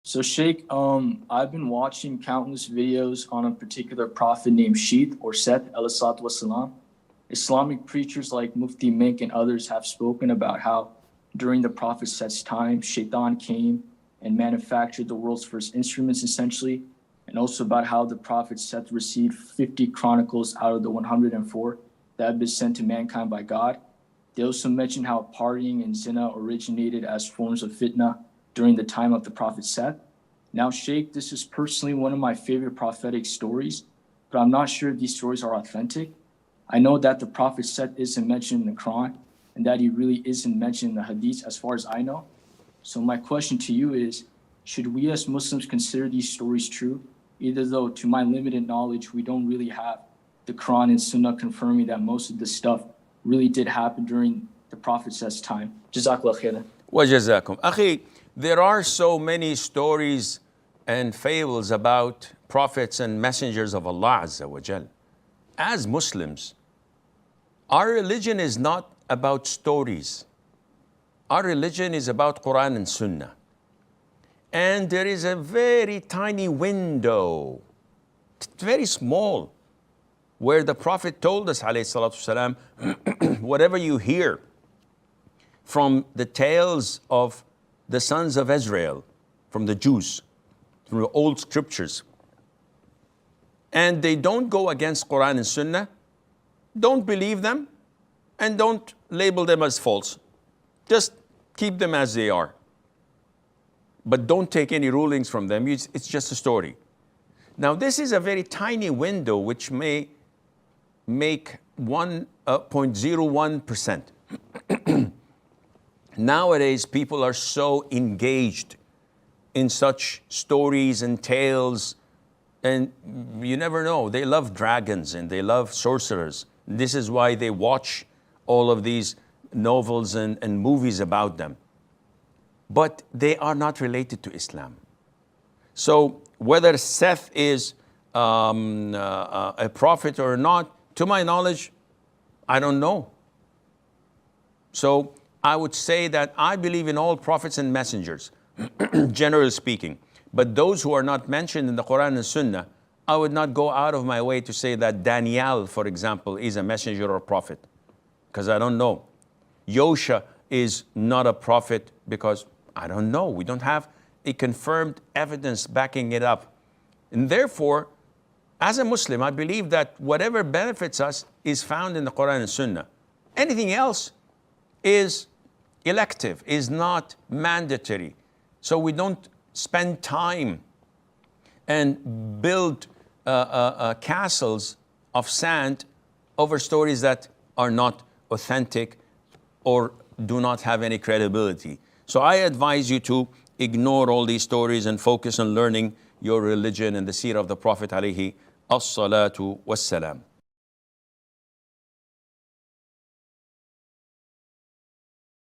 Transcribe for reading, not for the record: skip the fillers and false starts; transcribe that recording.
So Sheikh, I've been watching countless videos on a particular prophet named Sheeth or Seth, alayhi salatu wasalam. Islamic preachers like Mufti Mink and others have spoken about how during the prophet Seth's time, Shaitan came and manufactured the world's first instruments essentially, and also about how the prophet Seth received 50 chronicles out of the 104 that had been sent to mankind by God. They also mention how partying and zina originated as forms of fitna during the time of the prophet Seth. Now, Sheikh, this is personally one of my favorite prophetic stories, but I'm not sure if these stories are authentic. I know that the prophet Seth isn't mentioned in the Quran and that he really isn't mentioned in the Hadith as far as I know. So my question to you is, should we as Muslims consider these stories true, even though to my limited knowledge, we don't really have the Quran and Sunnah confirming that most of this stuff really did happen during the prophet Seth's time? Jazakallah khairan. وجزاكم. أخي, there are so many stories and fables about prophets and messengers of Allah Azza wa Jal. As Muslims, our religion is not about stories. Our religion is about Quran and Sunnah. And there is a very tiny window, very small, where the Prophet told us, alayhi salatu wasalam, whatever you hear from the tales of the sons of Israel, from the Jews, from the old scriptures, and they don't go against Quran and Sunnah, don't believe them and don't label them as false. Just keep them as they are. But don't take any rulings from them. It's just a story. Now, this is a very tiny window which may make 1.01%. Nowadays, people are so engaged in such stories and tales, and you never know. They love dragons and they love sorcerers. This is why they watch all of these novels and movies about them. But they are not related to Islam. So whether Seth is a prophet or not, to my knowledge, I don't know. So I would say that I believe in all prophets and messengers, generally speaking. But those who are not mentioned in the Quran and Sunnah, I would not go out of my way to say that Daniel, for example, is a messenger or a prophet, because I don't know. Yosha is not a prophet because I don't know. We don't have a confirmed evidence backing it up. And therefore, as a Muslim, I believe that whatever benefits us is found in the Quran and Sunnah. Anything else is elective, is not mandatory. So we don't spend time and build castles of sand over stories that are not authentic or do not have any credibility. So I advise you to ignore all these stories and focus on learning your religion and the seerah of the Prophet alayhi as-salatu was-salam.